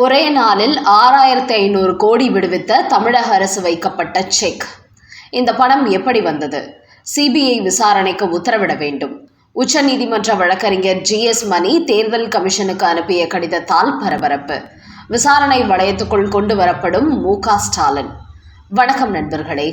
ஒரே நாளில் 6500 கோடி விடுவித்த தமிழக அரசு வைக்கப்பட்ட செக். இந்த பணம் எப்படி வந்தது? சிபிஐ விசாரணைக்கு உத்தரவிட வேண்டும். உச்சநீதிமன்ற வழக்கறிஞர் ஜி.எஸ். மணி தேர்தல் கமிஷனுக்கு அனுப்பிய கடிதத்தால் பரபரப்பு. விசாரணை வளையத்துக்குள் கொண்டு வரப்படும் மு.க. ஸ்டாலின். வணக்கம் நண்பர்களே.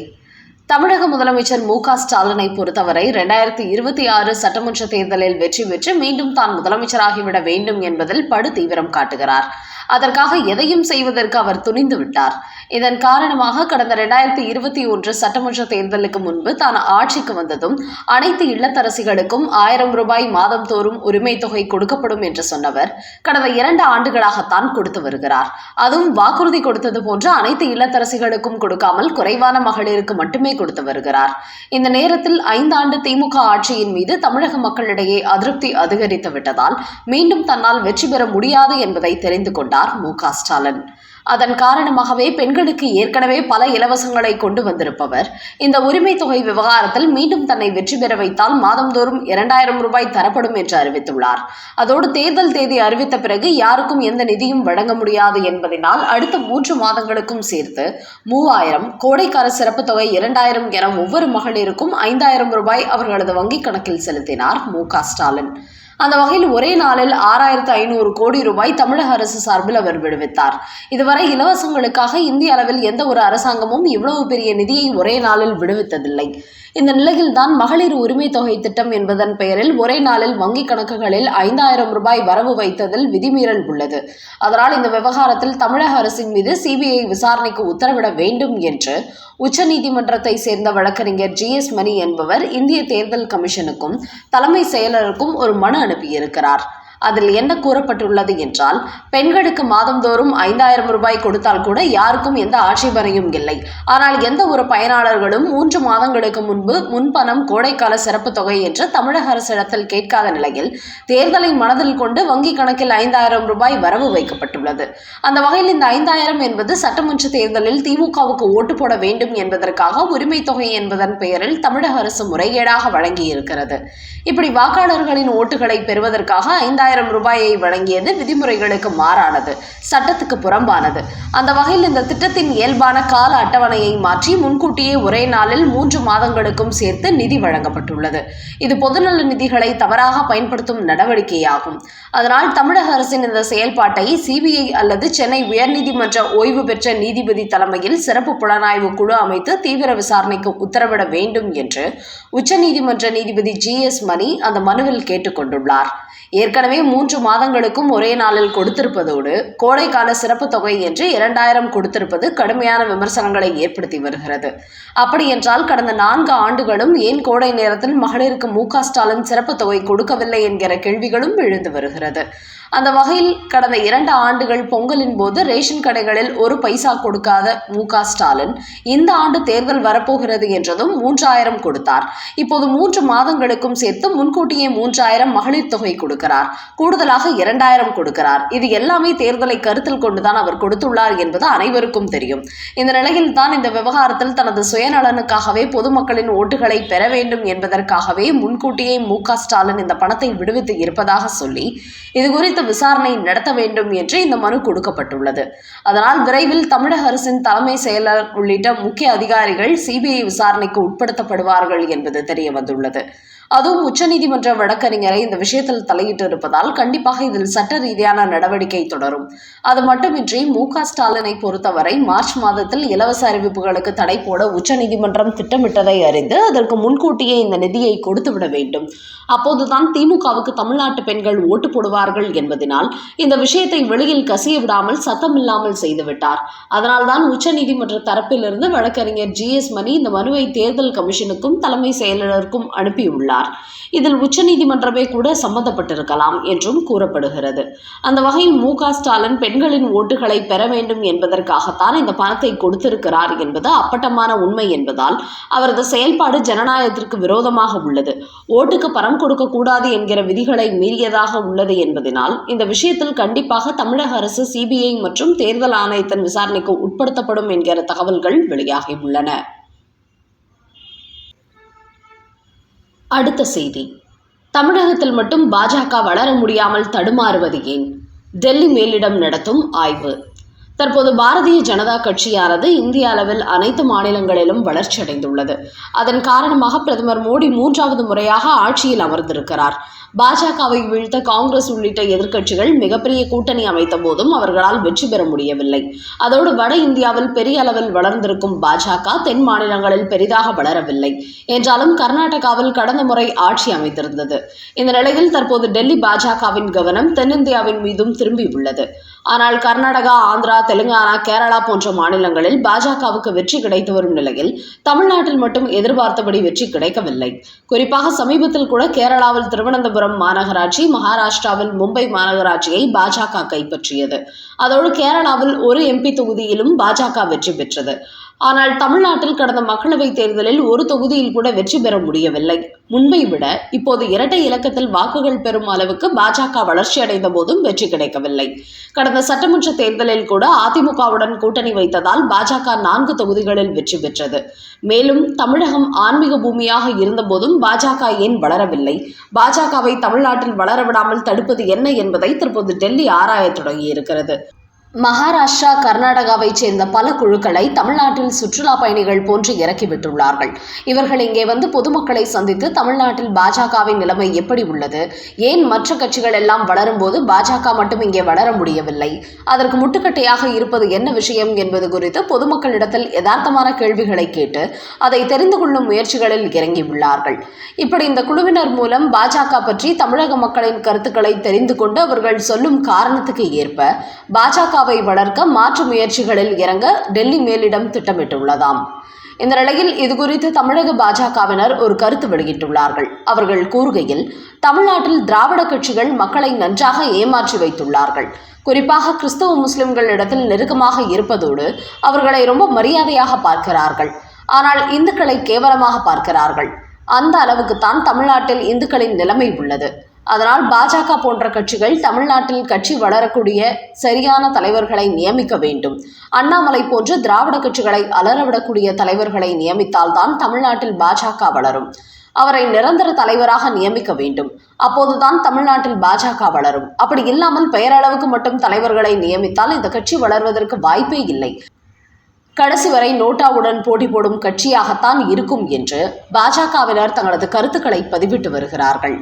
தமிழக முதலமைச்சர் மு.க. ஸ்டாலினை பொறுத்தவரை 2026 சட்டமன்ற தேர்தலில் வெற்றி பெற்று மீண்டும் தான் முதலமைச்சராகிவிட வேண்டும் என்பதில் படு தீவிரம் காட்டுகிறார். அதற்காக எதையும் செய்வதற்கு அவர் துணிந்து விட்டார். இதன் காரணமாக கடந்த 2021 சட்டமன்ற தேர்தலுக்கு முன்பு தான் ஆட்சிக்கு வந்ததும் அனைத்து இல்லத்தரசிகளுக்கும் 1000 ரூபாய் மாதம்தோறும் உரிமை தொகை கொடுக்கப்படும் என்று சொன்னவர் கடந்த 2 ஆண்டுகளாகத்தான் கொடுத்து வருகிறார். அதுவும் வாக்குறுதி கொடுத்தது போன்று அனைத்து இல்லத்தரசிகளுக்கும் கொடுக்காமல் குறைவான மகளிருக்கு மட்டுமே கொடுத்து வருகிறார். இந்த நேரத்தில் 5 ஆண்டு திமுக ஆட்சியின் மீது தமிழக மக்களிடையே அதிருப்தி அதிகரித்து விட்டதால் மீண்டும் தன்னால் வெற்றி பெற முடியாது என்பதை தெரிந்து கொண்டார் மு.க. ஸ்டாலின். அதன் காரணமாகவே பெண்களுக்கு ஏற்கனவே பல இலவசங்களை கொண்டு வந்திருப்பவர் இந்த உரிமை தொகை விவகாரத்தில் மீண்டும் தன்னை வெற்றி பெற வைத்தால் மாதந்தோறும் 2000 ரூபாய் தரப்படும் என்று அறிவித்துள்ளார். அதோடு தேர்தல் தேதி அறிவித்த பிறகு யாருக்கும் எந்த நிதியும் வழங்க முடியாது என்பதனால் அடுத்த 3 மாதங்களுக்கும் சேர்த்து 3000, கோடைக்கால சிறப்பு தொகை 2000 என ஒவ்வொரு மகளிருக்கும் 5000 ரூபாய் அவர்களது வங்கிக் கணக்கில் செலுத்தினார் மு.க. ஸ்டாலின். அந்த வகையில் ஒரே நாளில் 6500 கோடி ரூபாய் தமிழக அரசு சார்பில் அவர் விடுவித்தார். இதுவரை இலவசங்களுக்காக இந்திய அளவில் எந்த ஒரு அரசாங்கமும் இவ்வளவு பெரிய நிதியை ஒரே நாளில் விடுவித்ததில்லை. இந்த நிலையில்தான் மகளிர் உரிமை தொகை திட்டம் என்பதன் பெயரில் ஒரே நாளில் வங்கிக் கணக்குகளில் 5000 ரூபாய் வரவு வைத்ததில் விதிமீறல் உள்ளது. அதனால் இந்த விவகாரத்தில் தமிழக அரசின் மீது சிபிஐ விசாரணைக்கு உத்தரவிட வேண்டும் என்று உச்சநீதிமன்றத்தை சேர்ந்த வழக்கறிஞர் ஜி.எஸ். மணி என்பவர் இந்திய தேர்தல் கமிஷனுக்கும் தலைமை செயலருக்கும் ஒரு மனு அனுப்பியிருக்கிறார். அதில் என்ன கூறப்பட்டுள்ளது என்றால், பெண்களுக்கு மாதந்தோறும் 5000 ரூபாய் கொடுத்தால் கூட யாருக்கும் எந்த ஆட்சேபனையும் இல்லை. ஆனால் எந்த ஒரு பயனாளர்களும் 3 மாதங்களுக்கு முன்பு முன்பணம் கோடைக்கால சிறப்பு தொகை என்று தமிழக அரசிடத்தில் கேட்காத நிலையில் தேர்தலை மனதில் கொண்டு வங்கிக் கணக்கில் 5000 ரூபாய் வரவு வைக்கப்பட்டுள்ளது. அந்த வகையில் இந்த 5000 என்பது சட்டமன்ற தேர்தலில் திமுகவுக்கு ஓட்டு போட வேண்டும் என்பதற்காக உரிமை தொகை என்பதன் பெயரில் தமிழக அரசு முறைகேடாக வழங்கியிருக்கிறது. இப்படி வாக்காளர்களின் ஓட்டுகளை பெறுவதற்காக 5000 ரூபாயை வழங்கியது விதிமுறைகளுக்கு மாறானது, சட்டத்துக்கு புறம்பானது. அந்த வகையில் இந்த திட்டத்தின் இயல்பான கால அட்டவணையை மாற்றி முன்கூட்டியே ஒரே நாளில் 3 மாதங்களுக்கும் சேர்த்து நிதி வழங்கப்பட்டுள்ளது. இது பொதுநல நிதிகளை தவறாக பயன்படுத்தும் நடவடிக்கையாகும். அதனால் தமிழக அரசின் இந்த செயல்பாட்டை சிபிஐ அல்லது சென்னை உயர்நீதிமன்ற ஓய்வு பெற்ற நீதிபதி தலைமையில் சிறப்பு புலனாய்வு குழு அமைத்து தீவிர விசாரணைக்கு உத்தரவிட வேண்டும் என்று உச்சநீதிமன்ற நீதிபதி ஜி.எஸ். மணி அந்த மனுவில் கேட்டுக்கொண்டுள்ளார். ஏற்கனவே 3 மாதங்களுக்கும் ஒரே நாளில் கொடுத்திருப்பதோடு கோடைக்கால சிறப்பு தொகை என்று 2000 கொடுத்திருப்பது கடுமையான விமர்சனங்களை ஏற்படுத்தி வருகிறது. அப்படி என்றால் கடந்த 4 ஆண்டுகளும் ஏன் கோடை நேரத்தில் மகளிருக்கு மு.க. ஸ்டாலின் சிறப்பு தொகை கொடுக்கவில்லை என்கிற கேள்விகளும் எழுந்து வருகிறது. அந்த வகையில் கடந்த 2 ஆண்டுகள் பொங்கலின் போது ரேஷன் கடைகளில் 1 பைசா கொடுக்காத மு.க. ஸ்டாலின் இந்த ஆண்டு தேர்தல் வரப்போகிறது என்றதும் 3000 கொடுத்தார். இப்போது 3 மாதங்களுக்கும் சேர்த்து முன்கூட்டியே 3000 மகளிர் தொகை கொடுக்கிறார். கூடுதலாக 2000 கொடுக்கிறார். இது எல்லாமே தேர்தலை கருத்தில் கொண்டுதான் அவர் கொடுத்துள்ளார் என்பது அனைவருக்கும் தெரியும். இந்த நிலையில் தான் இந்த விவகாரத்தில் தனது சுயநலனுக்காகவே பொதுமக்களின் ஓட்டுகளை பெற வேண்டும் என்பதற்காகவே முன்கூட்டியே மு.க. ஸ்டாலின் இந்த பணத்தை விடுவித்து இருப்பதாக சொல்லி இதுகுறித்து விசாரணை நடத்த வேண்டும் என்று இந்த மனு கொடுக்கப்பட்டுள்ளது. அதனால் விரைவில் தமிழக அரசின் தலைமை செயலர் உள்ளிட்ட முக்கிய அதிகாரிகள் சிபிஐ விசாரணைக்கு உட்படுத்தப்படுவார்கள் என்பது தெரிய வந்துள்ளது. அதுவும் உச்சநீதிமன்ற வழக்கறிஞரை இந்த விஷயத்தில் தலையிட்டு இருப்பதால் கண்டிப்பாக இதில் சட்ட ரீதியான நடவடிக்கை தொடரும். அது மட்டுமின்றி மு.க. ஸ்டாலினை பொறுத்தவரை மார்ச் மாதத்தில் இலவச அறிவிப்புகளுக்கு தடை போட உச்சநீதிமன்றம் திட்டமிட்டதை அறிந்து அதற்கு முன்கூட்டியே இந்த நிதியை கொடுத்துவிட வேண்டும். அப்போதுதான் திமுகவுக்கு தமிழ்நாட்டு பெண்கள் ஓட்டு போடுவார்கள் என்பதனால் இந்த விஷயத்தை வெளியில் கசிய விடாமல் சத்தமில்லாமல் செய்துவிட்டார். அதனால்தான் உச்சநீதிமன்ற தரப்பிலிருந்து வழக்கறிஞர் ஜி.எஸ். மணி இந்த மனுவை தேர்தல் கமிஷனுக்கும் தலைமை செயலருக்கும் அனுப்பியுள்ளார். இதில் உச்சநீதிமன்றமே கூட சம்பந்தப்பட்டிருக்கலாம் என்றும் கூறப்படுகிறது. அந்த வகையில் மு.க. ஸ்டாலின் பெண்களின் ஓட்டுகளை பெற வேண்டும் என்பதற்காகத்தான் இந்த பணத்தை கொடுத்திருக்கிறார் என்பது அப்பட்டமான உண்மை என்பதால் அவரது செயல்பாடு ஜனநாயகத்திற்கு விரோதமாக உள்ளது. ஓட்டுக்கு பணம் கொடுக்க கூடாது என்கிற விதிகளை மீறியதாக உள்ளது என்பதனால் இந்த விஷயத்தில் கண்டிப்பாக தமிழக அரசு சிபிஐ மற்றும் தேர்தல் ஆணையத்தின் விசாரணைக்கு உட்படுத்தப்படும் என்கிற தகவல்கள் வெளியாகியுள்ளன. அடுத்த செய்தி. தமிழகத்தில் மட்டும் பாஜக வளர முடியாமல் தடுமாறுவது ஏன்? டெல்லி மேலிடம் நடத்தும் ஆய்வு. தற்போது பாரதிய ஜனதா கட்சியானது இந்திய அளவில் அனைத்து மாநிலங்களிலும் வளர்ச்சியடைந்துள்ளது. அதன் காரணமாக பிரதமர் மோடி 3வது முறையாக ஆட்சியில் அமர்ந்திருக்கிறார். பாஜகவை வீழ்த்த காங்கிரஸ் உள்ளிட்ட எதிர்க்கட்சிகள் மிகப்பெரிய கூட்டணி அமைத்த போதும் அவர்களால் வெற்றி பெற முடியவில்லை. அதோடு வட இந்தியாவில் பெரிய அளவில் வளர்ந்திருக்கும் பாஜக தென் மாநிலங்களில் பெரிதாக வளரவில்லை. என்றாலும் கர்நாடகாவில் கடந்த முறை ஆட்சி அமைத்திருந்தது. இந்த நிலையில் தற்போது டெல்லி பாஜகவின் கவனம் தென்னிந்தியாவின் மீதும் திரும்பியுள்ளது. ஆனால் கர்நாடகா, ஆந்திரா, தெலுங்கானா, கேரளா போன்ற மாநிலங்களில் பாஜகவுக்கு வெற்றி கிடைத்து வரும் நிலையில் தமிழ்நாட்டில் மட்டும் எதிர்பார்த்தபடி வெற்றி கிடைக்கவில்லை. குறிப்பாக சமீபத்தில் கூட கேரளாவில் திருவனந்தபுரம் மாநகராட்சி, மகாராஷ்டிராவில் மும்பை மாநகராட்சியை பாஜக கைப்பற்றியது. அதோடு கேரளாவில் ஒரு MP தொகுதியிலும் பாஜக வெற்றி பெற்றது. ஆனால் தமிழ்நாட்டில் கடந்த மக்களவைத் தேர்தலில் ஒரு தொகுதியில் கூட வெற்றி பெற முடியவில்லை. முன்பை விட இப்போது இரட்டை இலக்கத்தில் வாக்குகள் பெறும் அளவுக்கு பாஜக வளர்ச்சியடைந்த போதும் வெற்றி கிடைக்கவில்லை. கடந்த சட்டமன்ற தேர்தலில் கூட அதிமுகவுடன் கூட்டணி வைத்ததால் பாஜக 4 தொகுதிகளில் வெற்றி பெற்றது. மேலும் தமிழகம் ஆன்மீக பூமியாக இருந்தபோதும் பாஜக ஏன் வளரவில்லை? பாஜகவை தமிழ்நாட்டில் வளரவிடாமல் தடுப்பது என்ன என்பதை தற்போது டெல்லி ஆராயத் தொடங்கியிருக்கிறது. மகாராஷ்டிரா, கர்நாடகாவைச் சேர்ந்த பல குழுக்களை தமிழ்நாட்டில் சுற்றுலா பயணிகள் போன்று இறக்கிவிட்டுள்ளார்கள். இவர்கள் இங்கே வந்து பொதுமக்களை சந்தித்து தமிழ்நாட்டில் பாஜகவின் நிலைமை எப்படி உள்ளது, ஏன் மற்ற கட்சிகள் எல்லாம் வளரும் போது பாஜக மட்டும் இங்கே வளர முடியவில்லை, அதற்கு முட்டுக்கட்டையாக இருப்பது என்ன விஷயம் என்பது குறித்து பொதுமக்களிடத்தில் யதார்த்தமான கேள்விகளை கேட்டு அதை தெரிந்து கொள்ளும் முயற்சிகளில் இறங்கியுள்ளார்கள். இப்படி இந்த குழுவினர் மூலம் பாஜக பற்றி தமிழக மக்களின் கருத்துக்களை தெரிந்து கொண்டு அவர்கள் சொல்லும் காரணத்துக்கு ஏற்ப பாஜக வளர்க்க மாற்று முயற்சிகளில் இறங்க டெல்லி மேலிடம் திட்டமிட்டுள்ளதாம். இந்த நிலையில் இதுகுறித்து தமிழக பாஜகவினர் ஒரு கருத்து வெளியிட்டுள்ளார்கள். அவர்கள் கூறுகையில், தமிழ்நாட்டில் திராவிட கட்சிகள் மக்களை நன்றாக ஏமாற்றி வைத்துள்ளார்கள். குறிப்பாக கிறிஸ்தவ முஸ்லிம்களிடத்தில் நெருக்கமாக இருப்பதோடு அவர்களை ரொம்ப மரியாதையாக பார்க்கிறார்கள். ஆனால் இந்துக்களை கேவலமாக பார்க்கிறார்கள். அந்த அளவுக்குத்தான் தமிழ்நாட்டில் இந்துக்களின் நிலைமை உள்ளது. அதனால் பாஜக போன்ற கட்சிகள் தமிழ்நாட்டில் கட்சி வளரக்கூடிய சரியான தலைவர்களை நியமிக்க வேண்டும். அண்ணாமலை போன்ற திராவிட கட்சிகளை அலறவிடக்கூடிய தலைவர்களை நியமித்தால்தான் தமிழ்நாட்டில் பாஜக வளரும். அவரை நிரந்தர தலைவராக நியமிக்க வேண்டும். அப்போதுதான் தமிழ்நாட்டில் பாஜக வளரும். அப்படி இல்லாமல் பெயரளவுக்கு மட்டும் தலைவர்களை நியமித்தால் இந்த கட்சி வளர்வதற்கு வாய்ப்பே இல்லை. கடைசி வரை நோட்டாவுடன் போட்டி போடும் கட்சியாகத்தான் இருக்கும் என்று பாஜகவினர் தங்களது கருத்துக்களை பதிவிட்டு வருகிறார்கள்.